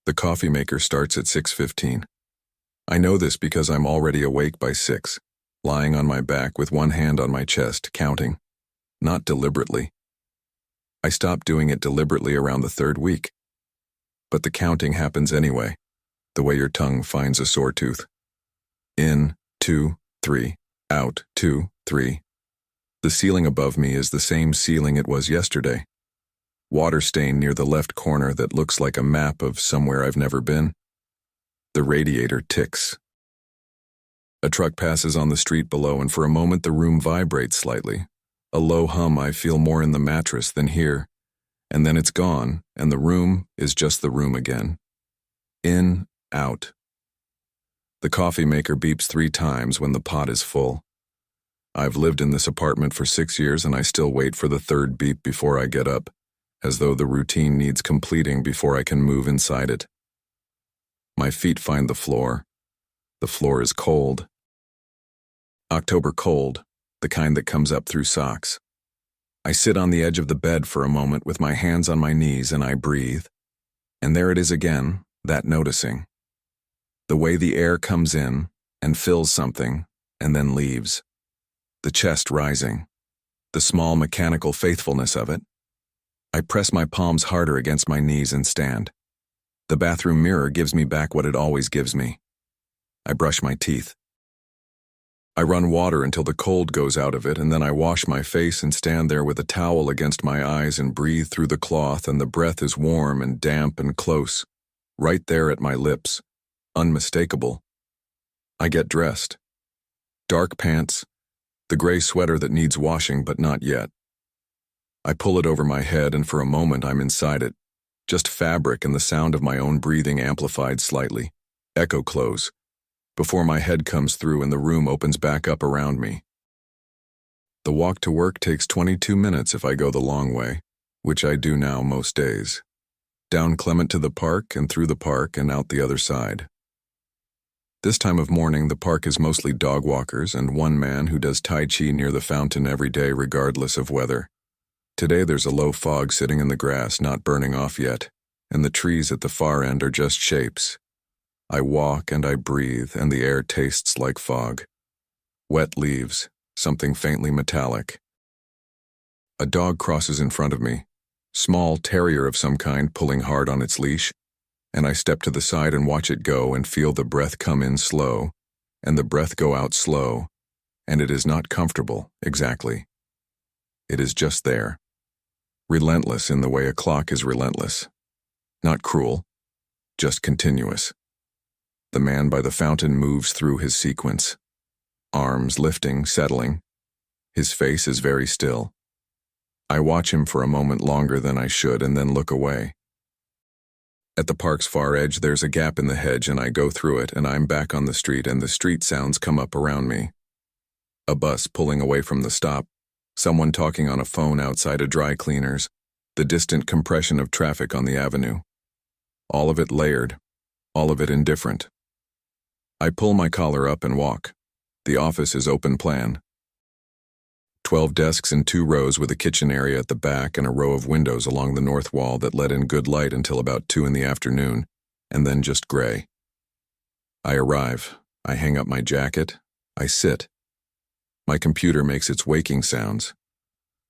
The coffee maker starts at 6:15. I know this because I'm already awake by 6, lying on my back with one hand on my chest, counting. Not deliberately. I stopped doing it deliberately around the 3rd week. But the counting happens anyway, the way your tongue finds a sore tooth. In, 2, 3, out, 2, 3. The ceiling above me is the same ceiling it was yesterday. Water stain near the left corner that looks like a map of somewhere I've never been. The radiator ticks. A truck passes on the street below, and for a moment the room vibrates slightly. A low hum I feel more in the mattress than here, and then it's gone, and the room is just the room again. In, out. The coffee maker beeps 3 times when the pot is full. I've lived in this apartment for 6 years, and I still wait for the 3rd beep before I get up, as though the routine needs completing before I can move inside it. My feet find the floor. The floor is cold. October cold, the kind that comes up through socks. I sit on the edge of the bed for a moment with my hands on my knees, and I breathe. And there it is again, that noticing. The way the air comes in and fills something and then leaves. The chest rising. The small mechanical faithfulness of it. I press my palms harder against my knees and stand. The bathroom mirror gives me back what it always gives me. I brush my teeth. I run water until the cold goes out of it, and then I wash my face and stand there with a towel against my eyes and breathe through the cloth, and the breath is warm and damp and close, right there at my lips, unmistakable. I get dressed. Dark pants, the gray sweater that needs washing but not yet. I pull it over my head, and for a moment I'm inside it, just fabric and the sound of my own breathing amplified slightly, echo close, before my head comes through and the room opens back up around me. The walk to work takes 22 minutes if I go the long way, which I do now most days. Down Clement to the park and through the park and out the other side. This time of morning, the park is mostly dog walkers and one man who does Tai Chi near the fountain every day regardless of weather. Today there's a low fog sitting in the grass, not burning off yet, and the trees at the far end are just shapes. I walk and I breathe, and the air tastes like fog. Wet leaves, something faintly metallic. A dog crosses in front of me, small terrier of some kind pulling hard on its leash, and I step to the side and watch it go and feel the breath come in slow, and the breath go out slow, and it is not comfortable, exactly. It is just there. Relentless in the way a clock is relentless. Not cruel, just continuous. The man by the fountain moves through his sequence. Arms lifting, settling. His face is very still. I watch him for a moment longer than I should and then look away. At the park's far edge, there's a gap in the hedge, and I go through it, and I'm back on the street, and the street sounds come up around me. A bus pulling away from the stop, someone talking on a phone outside a dry cleaner's, the distant compression of traffic on the avenue. All of it layered, all of it indifferent. I pull my collar up and walk. The office is open plan. 12 desks in 2 rows with a kitchen area at the back and a row of windows along the north wall that let in good light until about 2 in the afternoon, and then just gray. I arrive. I hang up my jacket. I sit. My computer makes its waking sounds.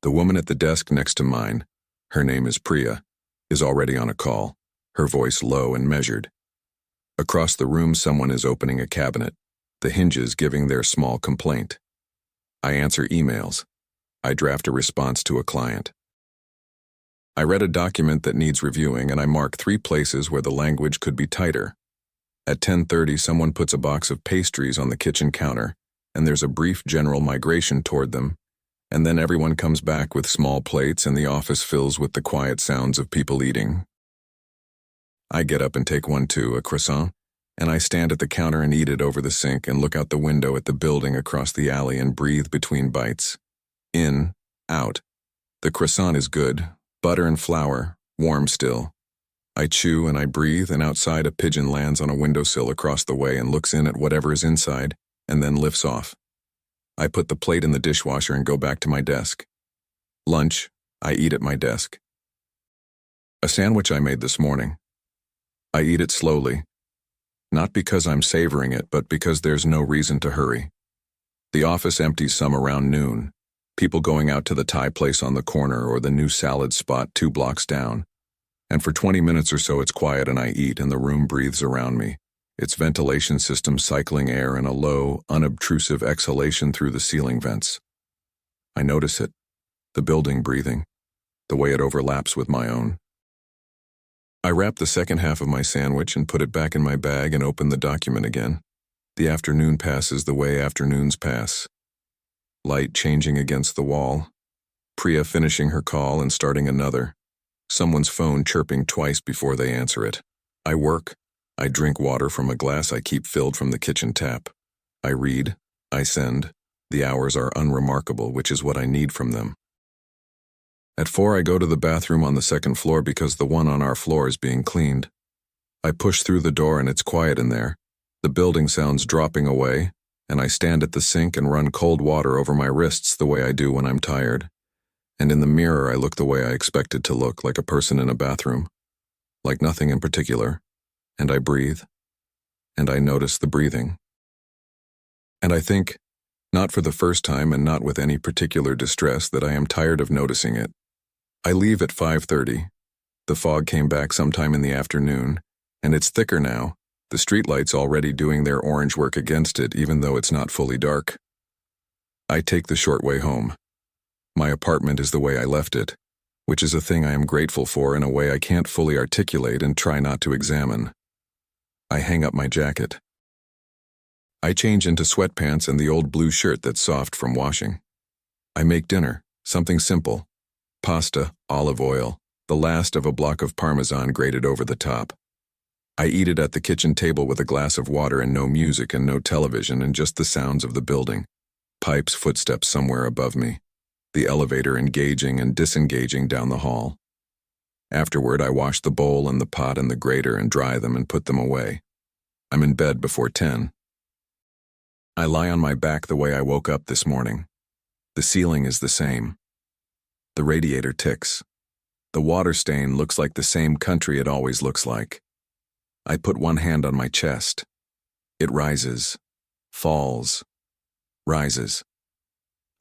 The woman at the desk next to mine, her name is Priya, is already on a call, her voice low and measured. Across the room, someone is opening a cabinet, the hinges giving their small complaint. I answer emails. I draft a response to a client. I read a document that needs reviewing, and I mark 3 places where the language could be tighter. At 10:30, someone puts a box of pastries on the kitchen counter, and there's a brief general migration toward them, and then everyone comes back with small plates and the office fills with the quiet sounds of people eating. I get up and take one too, a croissant, and I stand at the counter and eat it over the sink and look out the window at the building across the alley and breathe between bites. In, out. The croissant is good, butter and flour, warm still. I chew and I breathe, and outside a pigeon lands on a windowsill across the way and looks in at whatever is inside, and then lifts off. I put the plate in the dishwasher and go back to my desk. Lunch, I eat at my desk. A sandwich I made this morning. I eat it slowly, not because I'm savoring it, but because there's no reason to hurry. The office empties some around noon, people going out to the Thai place on the corner or the new salad spot 2 blocks down. And for 20 minutes or so it's quiet and I eat and the room breathes around me, its ventilation system cycling air in a low, unobtrusive exhalation through the ceiling vents. I notice it, the building breathing, the way it overlaps with my own. I wrap the second half of my sandwich and put it back in my bag and open the document again. The afternoon passes the way afternoons pass. Light changing against the wall. Priya finishing her call and starting another. Someone's phone chirping twice before they answer it. I work. I drink water from a glass I keep filled from the kitchen tap. I read. I send. The hours are unremarkable, which is what I need from them. At 4 I go to the bathroom on the second floor because the one on our floor is being cleaned. I push through the door and it's quiet in there. The building sounds dropping away, and I stand at the sink and run cold water over my wrists the way I do when I'm tired. And in the mirror I look the way I expected to look, like a person in a bathroom. Like nothing in particular. And I breathe. And I notice the breathing. And I think, not for the first time and not with any particular distress, that I am tired of noticing it. I leave at 5:30. The fog came back sometime in the afternoon, and it's thicker now, the streetlights already doing their orange work against it even though it's not fully dark. I take the short way home. My apartment is the way I left it, which is a thing I am grateful for in a way I can't fully articulate and try not to examine. I hang up my jacket. I change into sweatpants and the old blue shirt that's soft from washing. I make dinner, something simple. Pasta, olive oil, the last of a block of Parmesan grated over the top. I eat it at the kitchen table with a glass of water and no music and no television and just the sounds of the building. Pipes, footsteps somewhere above me. The elevator engaging and disengaging down the hall. Afterward, I wash the bowl and the pot and the grater and dry them and put them away. I'm in bed before 10. I lie on my back the way I woke up this morning. The ceiling is the same. The radiator ticks. The water stain looks like the same country it always looks like. I put one hand on my chest. It rises, falls, rises.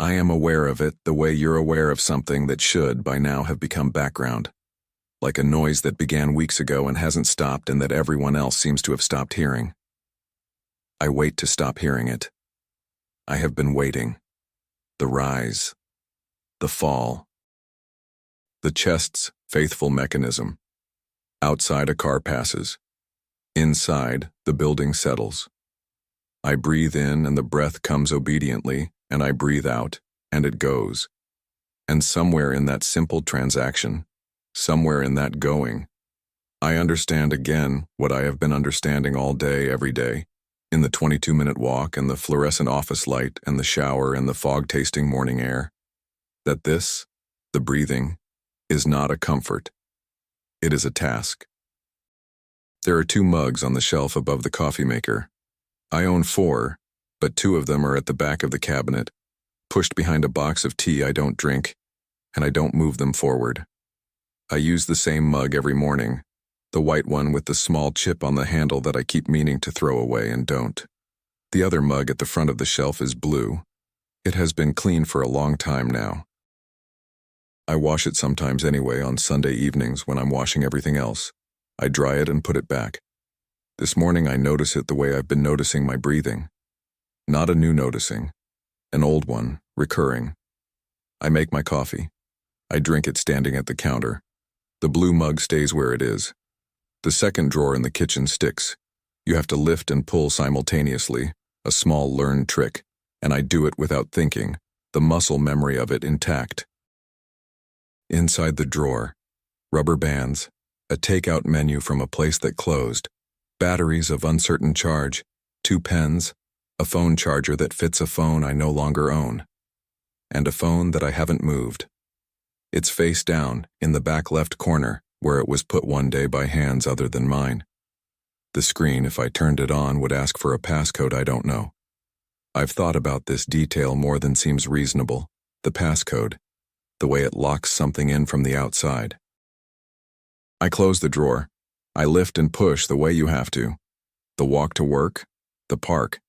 I am aware of it the way you're aware of something that should by now have become background. Like a noise that began weeks ago and hasn't stopped and that everyone else seems to have stopped hearing. I wait to stop hearing it. I have been waiting. The rise. The fall. The chest's faithful mechanism. Outside a car passes. Inside, the building settles. I breathe in and the breath comes obediently, and I breathe out, and it goes. And somewhere in that simple transaction, somewhere in that going, I understand again what I have been understanding all day, every day, in the 22-minute walk and the fluorescent office light and the shower and the fog-tasting morning air, that this, the breathing, is not a comfort. It is a task. There are 2 mugs on the shelf above the coffee maker. I own 4, but 2 of them are at the back of the cabinet, pushed behind a box of tea I don't drink, and I don't move them forward. I use the same mug every morning, the white one with the small chip on the handle that I keep meaning to throw away and don't. The other mug at the front of the shelf is blue. It has been clean for a long time now. I wash it sometimes anyway on Sunday evenings when I'm washing everything else. I dry it and put it back. This morning I notice it the way I've been noticing my breathing. Not a new noticing, an old one, recurring. I make my coffee. I drink it standing at the counter. The blue mug stays where it is. The second drawer in the kitchen sticks. You have to lift and pull simultaneously, a small learned trick, and I do it without thinking, the muscle memory of it intact. Inside the drawer, rubber bands, a takeout menu from a place that closed, batteries of uncertain charge, 2 pens, a phone charger that fits a phone I no longer own, and a phone that I haven't moved. It's face down, in the back left corner, where it was put one day by hands other than mine. The screen, if I turned it on, would ask for a passcode I don't know. I've thought about this detail more than seems reasonable, the passcode, the way it locks something in from the outside. I close the drawer, I lift and push the way you have to. The walk to work, the park.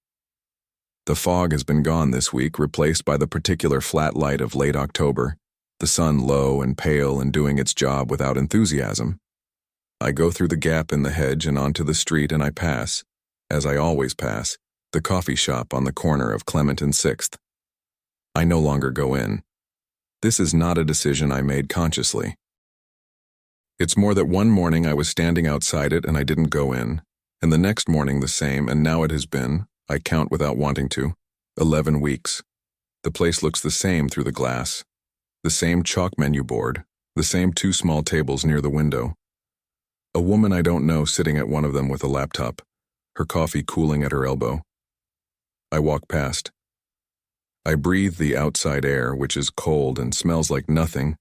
The fog has been gone this week, replaced by the particular flat light of late October, the sun low and pale and doing its job without enthusiasm. I go through the gap in the hedge and onto the street, and I pass, as I always pass, the coffee shop on the corner of Clement and 6th. I no longer go in. This is not a decision I made consciously. It's more that one morning I was standing outside it and I didn't go in, and the next morning the same, and now it has been, I count without wanting to, 11 weeks. The place looks the same through the glass. The same chalk menu board, the same 2 small tables near the window. A woman I don't know sitting at one of them with a laptop, her coffee cooling at her elbow. I walk past. I breathe the outside air, which is cold and smells like nothing,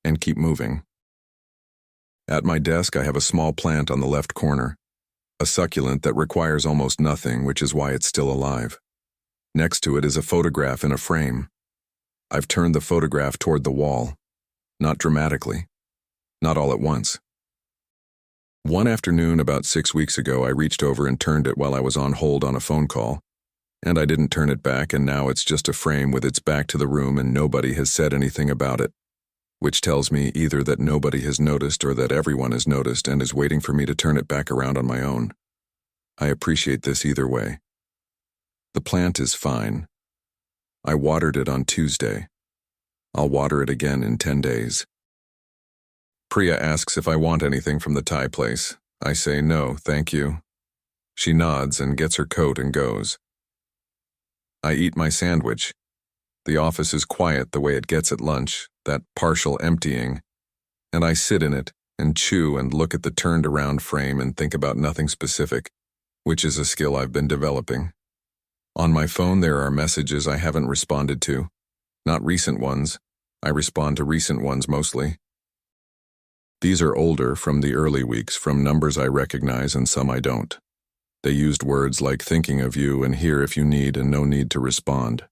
and keep moving. At my desk, I have a small plant on the left corner, a succulent that requires almost nothing, which is why it's still alive. Next to it is a photograph in a frame. I've turned the photograph toward the wall, not dramatically, not all at once. One afternoon about 6 weeks ago, I reached over and turned it while I was on hold on a phone call, and I didn't turn it back, and now it's just a frame with its back to the room and nobody has said anything about it, which tells me either that nobody has noticed or that everyone has noticed and is waiting for me to turn it back around on my own. I appreciate this either way. The plant is fine. I watered it on Tuesday. I'll water it again in 10 days. Priya asks if I want anything from the Thai place. I say no, thank you. She nods and gets her coat and goes. I eat my sandwich. The office is quiet the way it gets at lunch, that partial emptying, and I sit in it and chew and look at the turned around frame and think about nothing specific, which is a skill I've been developing. On my phone there are messages I haven't responded to, not recent ones. I respond to recent ones mostly. These are older, from the early weeks, from numbers I recognize and some I don't. They used words like thinking of you and here if you need and no need to respond.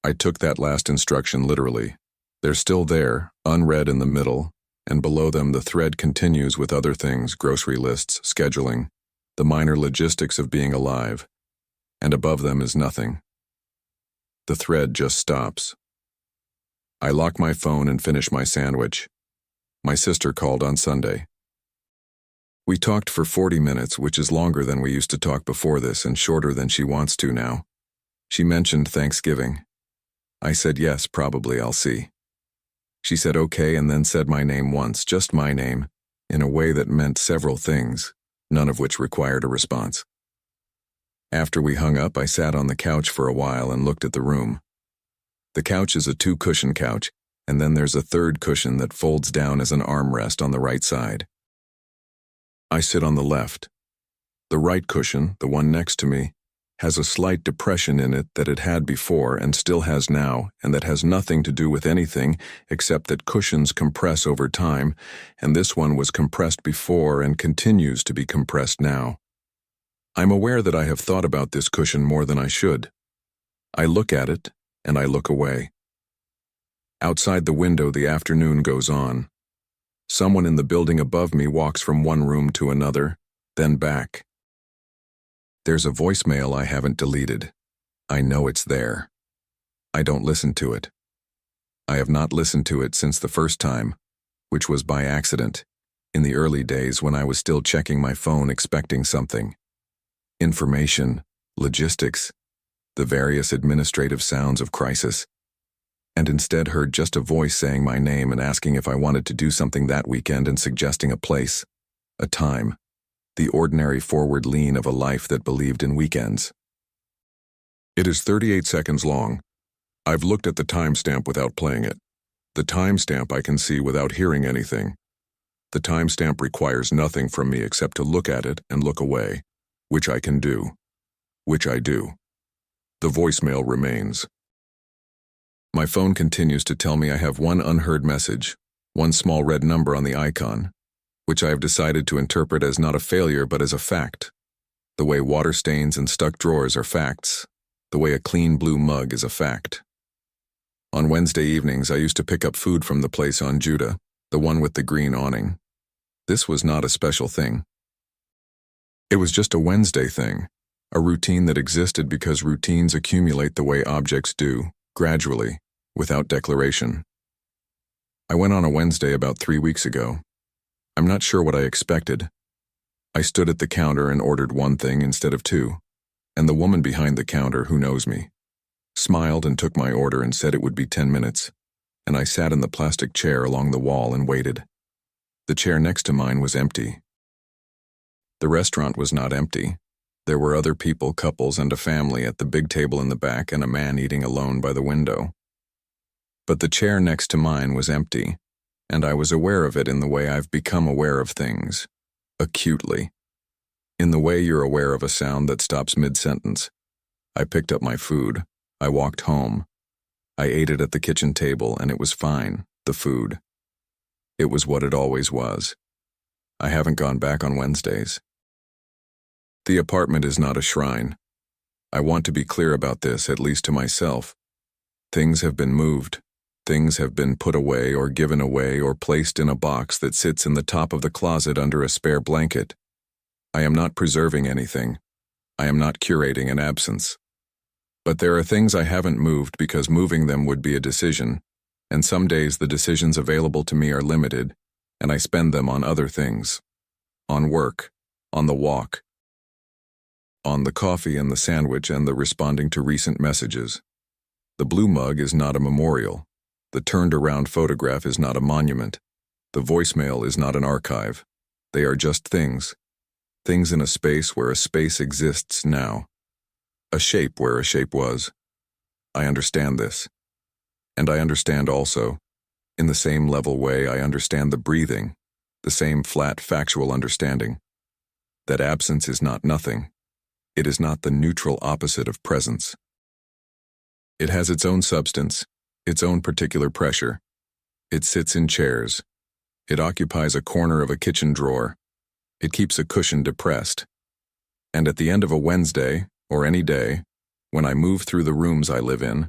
I took that last instruction literally. They're still there, unread in the middle, and below them the thread continues with other things, grocery lists, scheduling, the minor logistics of being alive, and above them is nothing. The thread just stops. I lock my phone and finish my sandwich. My sister called on Sunday. We talked for 40 minutes, which is longer than we used to talk before this and shorter than she wants to now. She mentioned Thanksgiving. I said yes, probably, I'll see. She said okay and then said my name once, just my name, in a way that meant several things, none of which required a response. After we hung up, I sat on the couch for a while and looked at the room. The couch is a 2-cushion couch, and then there's a 3rd cushion that folds down as an armrest on the right side. I sit on the left. The right cushion, the one next to me, has a slight depression in it that it had before and still has now, and that has nothing to do with anything except that cushions compress over time, and this one was compressed before and continues to be compressed now. I'm aware that I have thought about this cushion more than I should. I look at it, and I look away. Outside the window, the afternoon goes on. Someone in the building above me walks from one room to another, then back. There's a voicemail I haven't deleted. I know it's there. I don't listen to it. I have not listened to it since the first time, which was by accident, in the early days when I was still checking my phone expecting something. Information, logistics, the various administrative sounds of crisis, and instead heard just a voice saying my name and asking if I wanted to do something that weekend and suggesting a place, a time, the ordinary forward lean of a life that believed in weekends. It is 38 seconds long. I've looked at the timestamp without playing it. The timestamp I can see without hearing anything. The timestamp requires nothing from me except to look at it and look away, which I can do. Which I do. The voicemail remains. My phone continues to tell me I have one unheard message, one small red number on the icon, which I have decided to interpret as not a failure but as a fact. The way water stains and stuck drawers are facts. The way a clean blue mug is a fact. On Wednesday evenings, I used to pick up food from the place on Judah, the one with the green awning. This was not a special thing. It was just a Wednesday thing, a routine that existed because routines accumulate the way objects do, gradually, without declaration. I went on a Wednesday about 3 weeks ago. I'm not sure what I expected. I stood at the counter and ordered one thing instead of two, and the woman behind the counter, who knows me, smiled and took my order and said it would be 10 minutes, and I sat in the plastic chair along the wall and waited. The chair next to mine was empty. The restaurant was not empty. There were other people, couples, and a family at the big table in the back and a man eating alone by the window. But the chair next to mine was empty, and I was aware of it in the way I've become aware of things, acutely. In the way you're aware of a sound that stops mid-sentence. I picked up my food. I walked home. I ate it at the kitchen table, and it was fine, the food. It was what it always was. I haven't gone back on Wednesdays. The apartment is not a shrine. I want to be clear about this, at least to myself. Things have been moved. Things have been put away or given away or placed in a box that sits in the top of the closet under a spare blanket. I am not preserving anything. I am not curating an absence. But there are things I haven't moved because moving them would be a decision, and some days the decisions available to me are limited, and I spend them on other things. On work, on the walk, on the coffee and the sandwich and the responding to recent messages. The blue mug is not a memorial. The turned-around photograph is not a monument. The voicemail is not an archive. They are just things. Things in a space where a space exists now. A shape where a shape was. I understand this. And I understand also, in the same level way I understand the breathing, the same flat factual understanding, that absence is not nothing. It is not the neutral opposite of presence. It has its own substance, its own particular pressure. It sits in chairs. It occupies a corner of a kitchen drawer. It keeps a cushion depressed. And at the end of a Wednesday, or any day, when I move through the rooms I live in,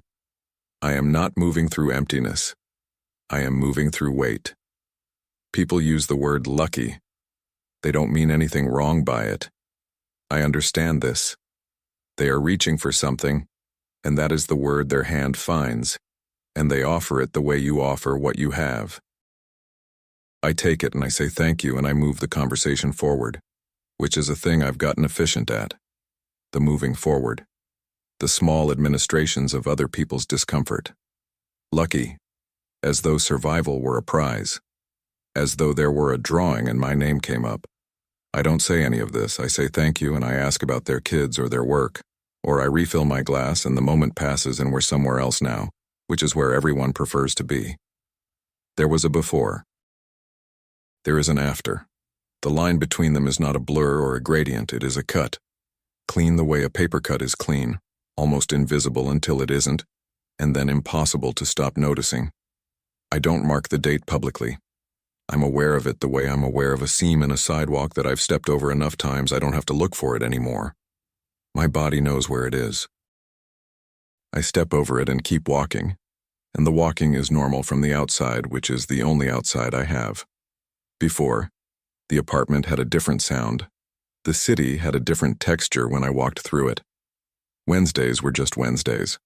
I am not moving through emptiness. I am moving through weight. People use the word lucky. They don't mean anything wrong by it. I understand this. They are reaching for something, and that is the word their hand finds, and they offer it the way you offer what you have. I take it and I say thank you and I move the conversation forward, which is a thing I've gotten efficient at. The moving forward. The small administrations of other people's discomfort. Lucky, as though survival were a prize. As though there were a drawing and my name came up. I don't say any of this. I say thank you and I ask about their kids or their work, or I refill my glass and the moment passes and we're somewhere else now, which is where everyone prefers to be. There was a before. There is an after. The line between them is not a blur or a gradient, it is a cut. Clean the way a paper cut is clean, almost invisible until it isn't, and then impossible to stop noticing. I don't mark the date publicly. I'm aware of it the way I'm aware of a seam in a sidewalk that I've stepped over enough times I don't have to look for it anymore. My body knows where it is. I step over it and keep walking, and the walking is normal from the outside, which is the only outside I have. Before, the apartment had a different sound. The city had a different texture when I walked through it. Wednesdays were just Wednesdays.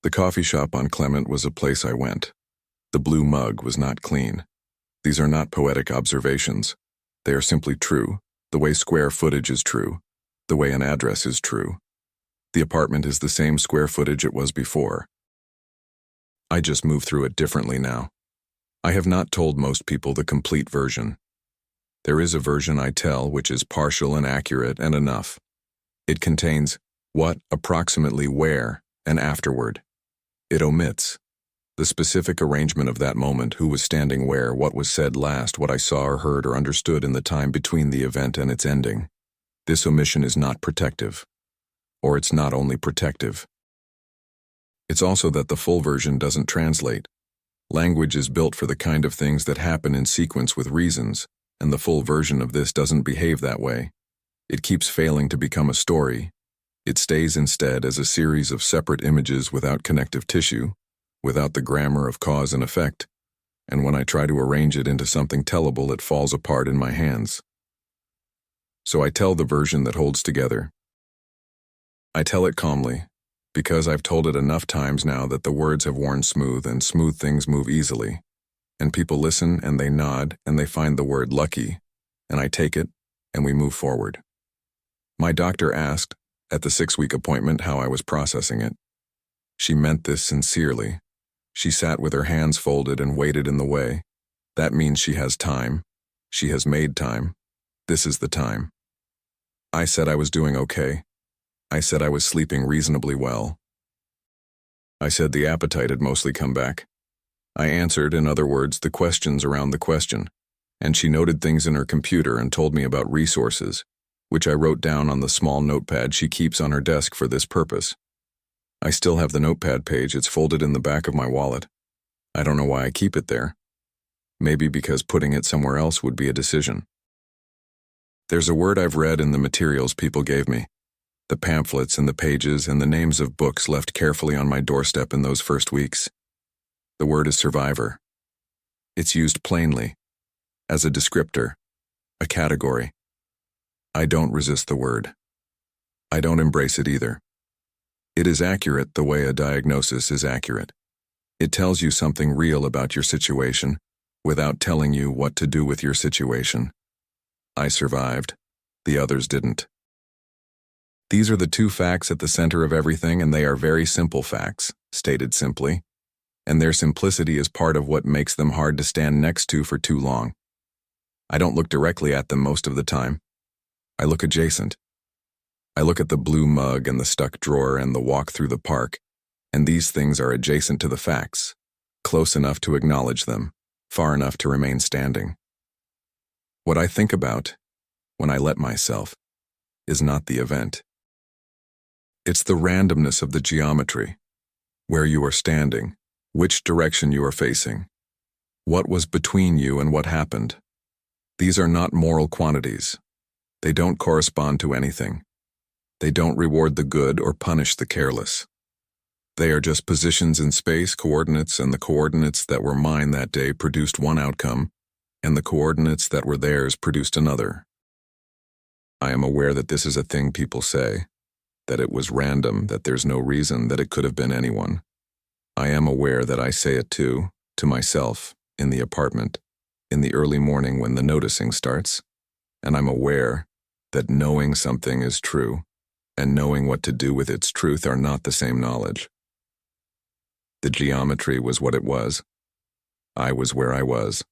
The coffee shop on Clement was a place I went. The blue mug was not clean. These are not poetic observations. They are simply true, the way square footage is true, the way an address is true. The apartment is the same square footage it was before. I just move through it differently now. I have not told most people the complete version. There is a version I tell which is partial and accurate and enough. It contains what, approximately where, and afterward. It omits the specific arrangement of that moment, who was standing where, what was said last, what I saw or heard or understood in the time between the event and its ending. This omission is not protective. Or it's not only protective. It's also that the full version doesn't translate. Language is built for the kind of things that happen in sequence with reasons, and the full version of this doesn't behave that way. It keeps failing to become a story. It stays instead as a series of separate images without connective tissue, without the grammar of cause and effect, and when I try to arrange it into something tellable, it falls apart in my hands. So I tell the version that holds together. I tell it calmly, because I've told it enough times now that the words have worn smooth, and smooth things move easily. And people listen, and they nod, and they find the word lucky, and I take it, and we move forward. My doctor asked, at the 6-week appointment, how I was processing it. She meant this sincerely. She sat with her hands folded and waited in the way. That means she has time. She has made time. This is the time. I said I was doing okay. I said I was sleeping reasonably well. I said the appetite had mostly come back. I answered, in other words, the questions around the question, and she noted things in her computer and told me about resources, which I wrote down on the small notepad she keeps on her desk for this purpose. I still have the notepad page. It's folded in the back of my wallet. I don't know why I keep it there. Maybe because putting it somewhere else would be a decision. There's a word I've read in the materials people gave me, the pamphlets and the pages and the names of books left carefully on my doorstep in those first weeks. The word is survivor. It's used plainly, as a descriptor, a category. I don't resist the word. I don't embrace it either. It is accurate the way a diagnosis is accurate. It tells you something real about your situation without telling you what to do with your situation. I survived. The others didn't. These are the two facts at the center of everything, and they are very simple facts, stated simply, and their simplicity is part of what makes them hard to stand next to for too long. I don't look directly at them most of the time. I look adjacent. I look at the blue mug and the stuck drawer and the walk through the park, and these things are adjacent to the facts, close enough to acknowledge them, far enough to remain standing. What I think about, when I let myself, is not the event. It's the randomness of the geometry, where you are standing, which direction you are facing, what was between you and what happened. These are not moral quantities. They don't correspond to anything. They don't reward the good or punish the careless. They are just positions in space, coordinates, and the coordinates that were mine that day produced one outcome, and the coordinates that were theirs produced another. I am aware that this is a thing people say, that it was random, that there's no reason, that it could have been anyone. I am aware that I say it too, to myself, in the apartment, in the early morning when the noticing starts, and I'm aware that knowing something is true and knowing what to do with its truth are not the same knowledge. The geometry was what it was. I was where I was.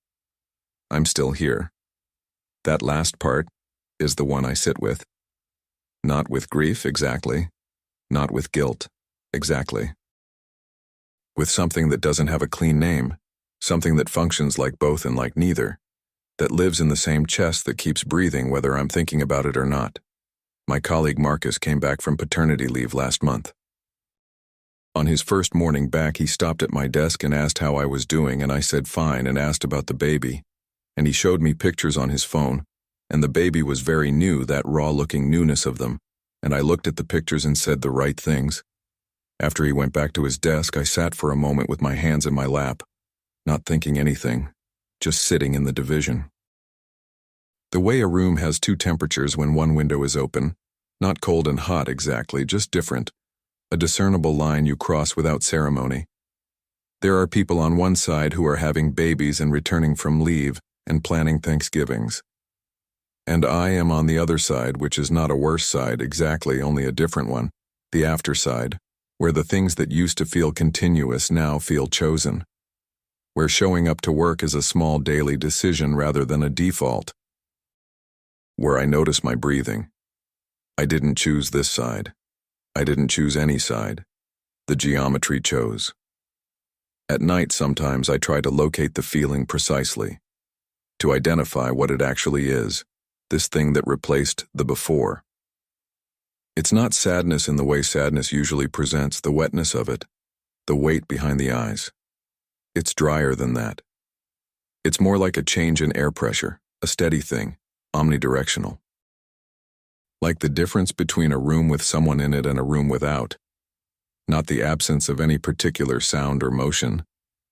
I'm still here. That last part is the one I sit with. Not with grief, exactly. Not with guilt, exactly. With something that doesn't have a clean name, something that functions like both and like neither, that lives in the same chest that keeps breathing whether I'm thinking about it or not. My colleague Marcus came back from paternity leave last month. On his first morning back, he stopped at my desk and asked how I was doing, and I said fine and asked about the baby. And he showed me pictures on his phone, and the baby was very new, that raw-looking newness of them, and I looked at the pictures and said the right things. After he went back to his desk, I sat for a moment with my hands in my lap, not thinking anything, just sitting in the division. The way a room has two temperatures when one window is open, not cold and hot exactly, just different, a discernible line you cross without ceremony. There are people on one side who are having babies and returning from leave and planning Thanksgivings. And I am on the other side, which is not a worse side exactly, only a different one, the after side, where the things that used to feel continuous now feel chosen, where showing up to work is a small daily decision rather than a default, where I notice my breathing. I didn't choose this side. I didn't choose any side. The geometry chose. At night, sometimes I try to locate the feeling precisely, to identify what it actually is, this thing that replaced the before. It's not sadness in the way sadness usually presents, the wetness of it, the weight behind the eyes. It's drier than that. It's more like a change in air pressure, a steady thing, omnidirectional. Like the difference between a room with someone in it and a room without. Not the absence of any particular sound or motion,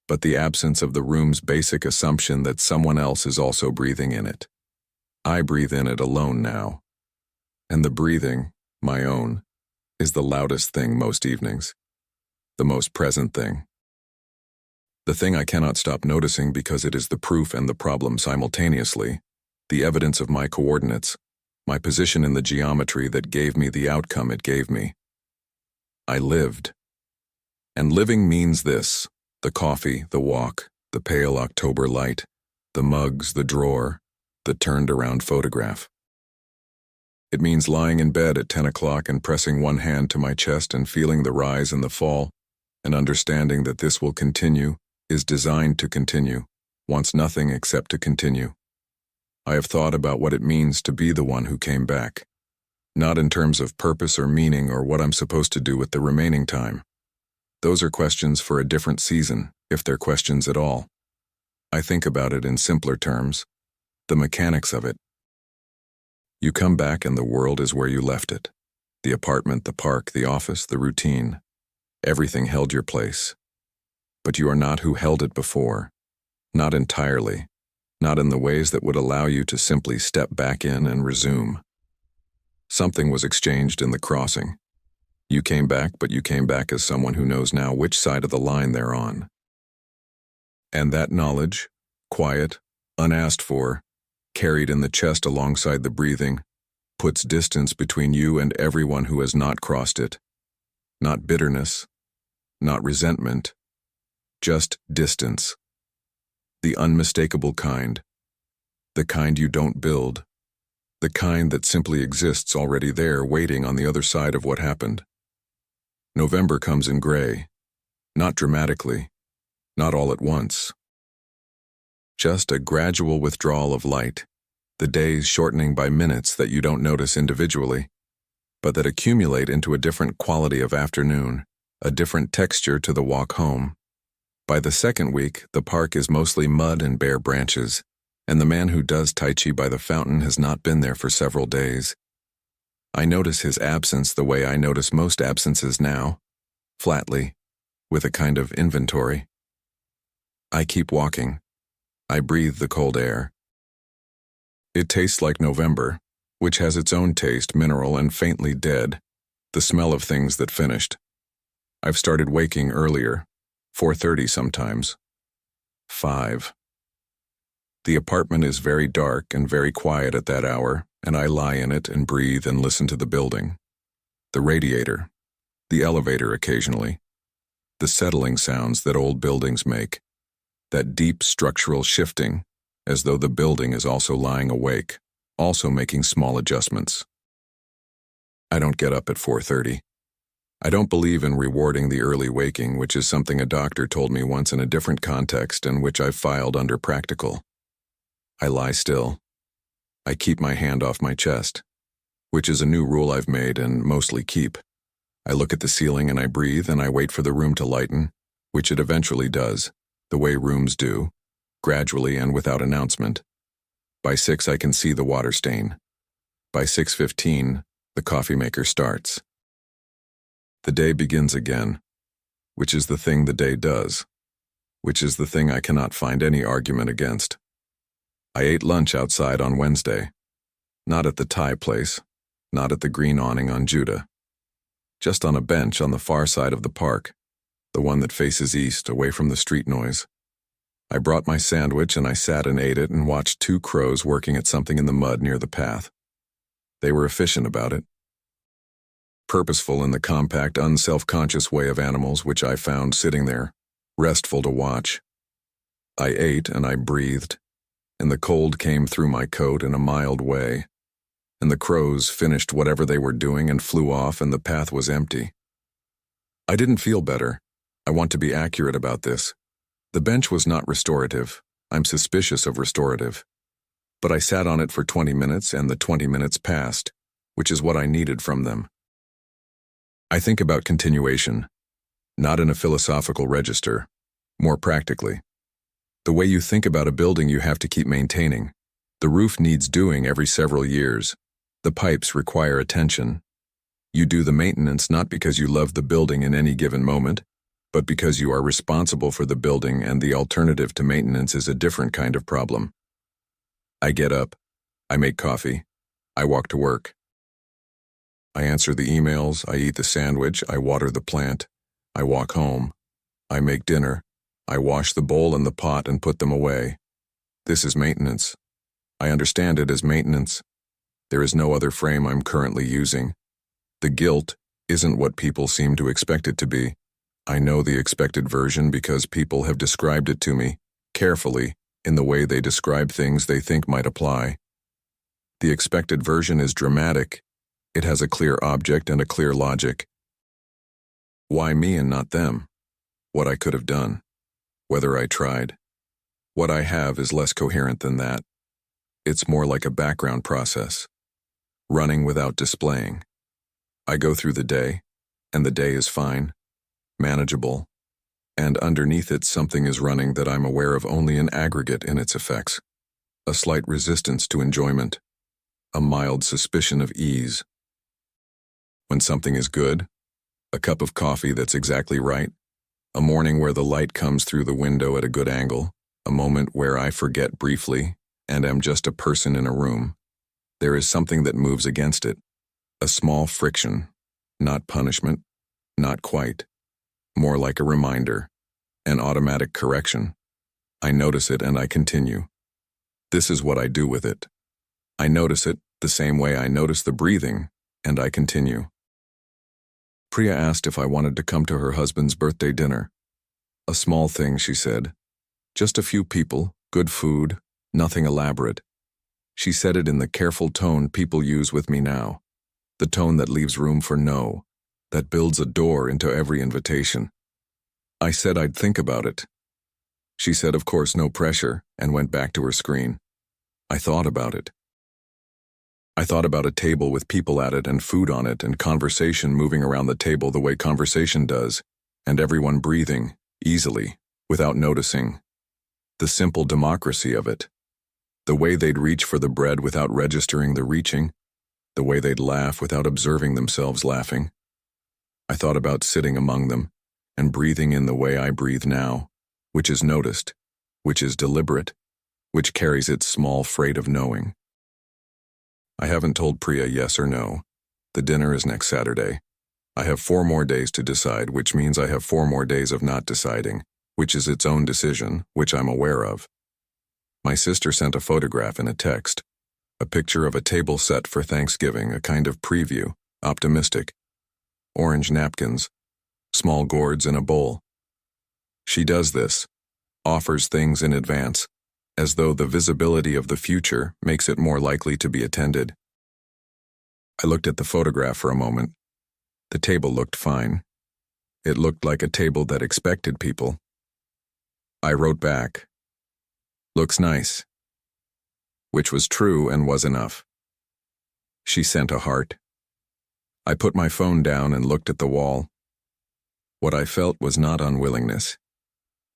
but the absence of the room's basic assumption that someone else is also breathing in it. I breathe in it alone now. And the breathing, my own, is the loudest thing most evenings. The most present thing. The thing I cannot stop noticing because it is the proof and the problem simultaneously, the evidence of my coordinates, my position in the geometry that gave me the outcome it gave me. I lived. And living means this: the coffee, the walk, the pale October light, the mugs, the drawer, the turned-around photograph. It means lying in bed at 10 o'clock and pressing one hand to my chest and feeling the rise and the fall, and understanding that this will continue, is designed to continue, wants nothing except to continue. I have thought about what it means to be the one who came back, not in terms of purpose or meaning or what I'm supposed to do with the remaining time. Those are questions for a different season, if they're questions at all. I think about it in simpler terms, the mechanics of it. You come back and the world is where you left it. The apartment, the park, the office, the routine. Everything held your place. But you are not who held it before. Not entirely. Not in the ways that would allow you to simply step back in and resume. Something was exchanged in the crossing. You came back, but you came back as someone who knows now which side of the line they're on. And that knowledge, quiet, unasked for, carried in the chest alongside the breathing, puts distance between you and everyone who has not crossed it. Not bitterness, not resentment, just distance. The unmistakable kind. The kind you don't build. The kind that simply exists already there, waiting on the other side of what happened. November comes in gray. Not dramatically. Not all at once. Just a gradual withdrawal of light, the days shortening by minutes that you don't notice individually, but that accumulate into a different quality of afternoon, a different texture to the walk home. By the second week, the park is mostly mud and bare branches, and the man who does Tai Chi by the fountain has not been there for several days. I notice his absence the way I notice most absences now, flatly, with a kind of inventory. I keep walking. I breathe the cold air. It tastes like November, which has its own taste, mineral and faintly dead, the smell of things that finished. I've started waking earlier, 4:30 sometimes. 5. The apartment is very dark and very quiet at that hour, and I lie in it and breathe and listen to the building. The radiator, the elevator occasionally, the settling sounds that old buildings make, that deep structural shifting, as though the building is also lying awake, also making small adjustments. I don't get up at 4:30. I don't believe in rewarding the early waking, which is something a doctor told me once in a different context and which I filed under practical. I lie still. I keep my hand off my chest, which is a new rule I've made and mostly keep. I look at the ceiling and I breathe and I wait for the room to lighten, which it eventually does, the way rooms do, gradually and without announcement. By 6 I can see the water stain. By 6:15, the coffee maker starts. The day begins again, which is the thing the day does, which is the thing I cannot find any argument against. I ate lunch outside on Wednesday, not at the Thai place, not at the green awning on Judah, just on a bench on the far side of the park, the one that faces east, away from the street noise. I brought my sandwich and I sat and ate it and watched 2 crows working at something in the mud near the path. They were efficient about it. Purposeful in the compact, unself-conscious way of animals which I found sitting there, restful to watch. I ate and I breathed, and the cold came through my coat in a mild way, and the crows finished whatever they were doing and flew off and the path was empty. I didn't feel better. I want to be accurate about this. The bench was not restorative. I'm suspicious of restorative. But I sat on it for 20 minutes and the 20 minutes passed, which is what I needed from them. I think about continuation, not in a philosophical register, more practically. The way you think about a building you have to keep maintaining. The roof needs doing every several years. The pipes require attention. You do the maintenance not because you love the building in any given moment, but because you are responsible for the building and the alternative to maintenance is a different kind of problem. I get up, I make coffee, I walk to work. I answer the emails, I eat the sandwich, I water the plant, I walk home, I make dinner, I wash the bowl and the pot and put them away. This is maintenance. I understand it as maintenance. There is no other frame I'm currently using. The guilt isn't what people seem to expect it to be. I know the expected version because people have described it to me, carefully, in the way they describe things they think might apply. The expected version is dramatic. It has a clear object and a clear logic. Why me and not them? What I could have done. Whether I tried. What I have is less coherent than that. It's more like a background process. Running without displaying. I go through the day, and the day is fine, manageable, and underneath it something is running that I'm aware of only in aggregate in its effects. A slight resistance to enjoyment. A mild suspicion of ease. When something is good, a cup of coffee that's exactly right, a morning where the light comes through the window at a good angle, a moment where I forget briefly and am just a person in a room, there is something that moves against it. A small friction, not punishment, not quite. More like a reminder, an automatic correction. I notice it and I continue. This is what I do with it. I notice it the same way I notice the breathing, and I continue. Priya asked if I wanted to come to her husband's birthday dinner. A small thing, she said. Just a few people, good food, nothing elaborate. She said it in the careful tone people use with me now. The tone that leaves room for no, that builds a door into every invitation. I said I'd think about it. She said, of course, no pressure, and went back to her screen. I thought about it. I thought about a table with people at it and food on it and conversation moving around the table the way conversation does, and everyone breathing, easily, without noticing. The simple democracy of it. The way they'd reach for the bread without registering the reaching. The way they'd laugh without observing themselves laughing. I thought about sitting among them and breathing in the way I breathe now, which is noticed, which is deliberate, which carries its small freight of knowing. I haven't told Priya yes or no. The dinner is next Saturday. I have 4 more days to decide, which means I have 4 more days of not deciding, which is its own decision, which I'm aware of. My sister sent a photograph in a text. A picture of a table set for Thanksgiving, a kind of preview, optimistic. Orange napkins, small gourds in a bowl. She does this, offers things in advance, as though the visibility of the future makes it more likely to be attended. I looked at the photograph for a moment. The table looked fine. It looked like a table that expected people. I wrote back, "Looks nice." Which was true and was enough. She sent a heart. I put my phone down and looked at the wall. What I felt was not unwillingness.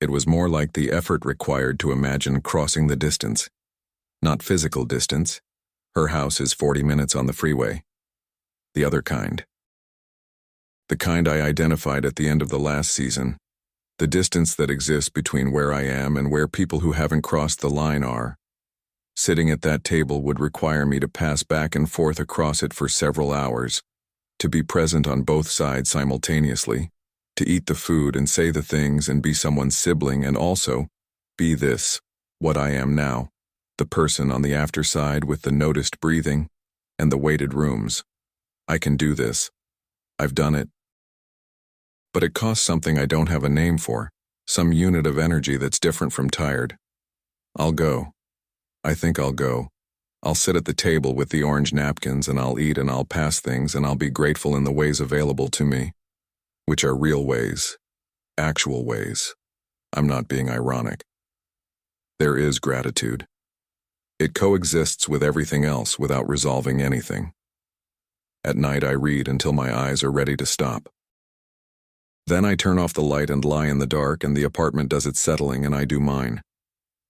It was more like the effort required to imagine crossing the distance. Not physical distance. Her house is 40 minutes on the freeway. The other kind. The kind I identified at the end of the last season. The distance that exists between where I am and where people who haven't crossed the line are. Sitting at that table would require me to pass back and forth across it for several hours, to be present on both sides simultaneously, to eat the food and say the things and be someone's sibling and also be this, what I am now, the person on the after side with the noticed breathing and the weighted rooms. I can do this. I've done it. But it costs something I don't have a name for, some unit of energy that's different from tired. I'll go. I think I'll go. I'll sit at the table with the orange napkins and I'll eat and I'll pass things and I'll be grateful in the ways available to me, which are real ways, actual ways. I'm not being ironic. There is gratitude. It coexists with everything else without resolving anything. At night I read until my eyes are ready to stop. Then I turn off the light and lie in the dark and the apartment does its settling and I do mine.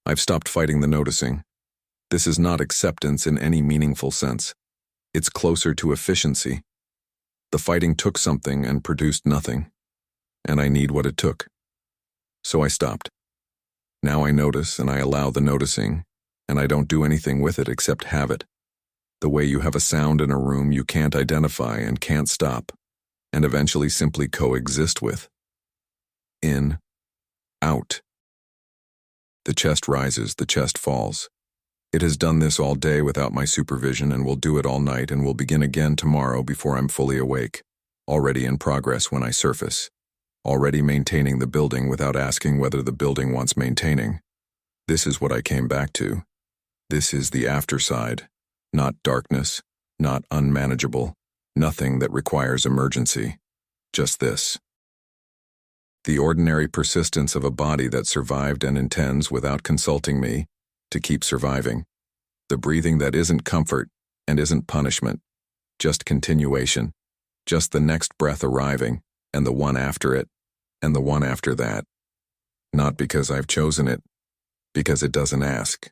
I've stopped fighting the noticing. This is not acceptance in any meaningful sense. It's closer to efficiency. The fighting took something and produced nothing. and I need what it took. So I stopped. Now I notice and I allow the noticing, and I don't do anything with it except have it. The way you have a sound in a room you can't identify and can't stop, and eventually simply coexist with. In, out. The chest rises, the chest falls. It has done this all day without my supervision and will do it all night and will begin again tomorrow before I'm fully awake, already in progress when I surface, already maintaining the building without asking whether the building wants maintaining. This is what I came back to. This is the afterside, not darkness, not unmanageable, nothing that requires emergency. Just this. The ordinary persistence of a body that survived and intends, without consulting me, to keep surviving. The breathing that isn't comfort and isn't punishment, just continuation, just the next breath arriving, and the one after it, and the one after that. Not because I've chosen it, because it doesn't ask.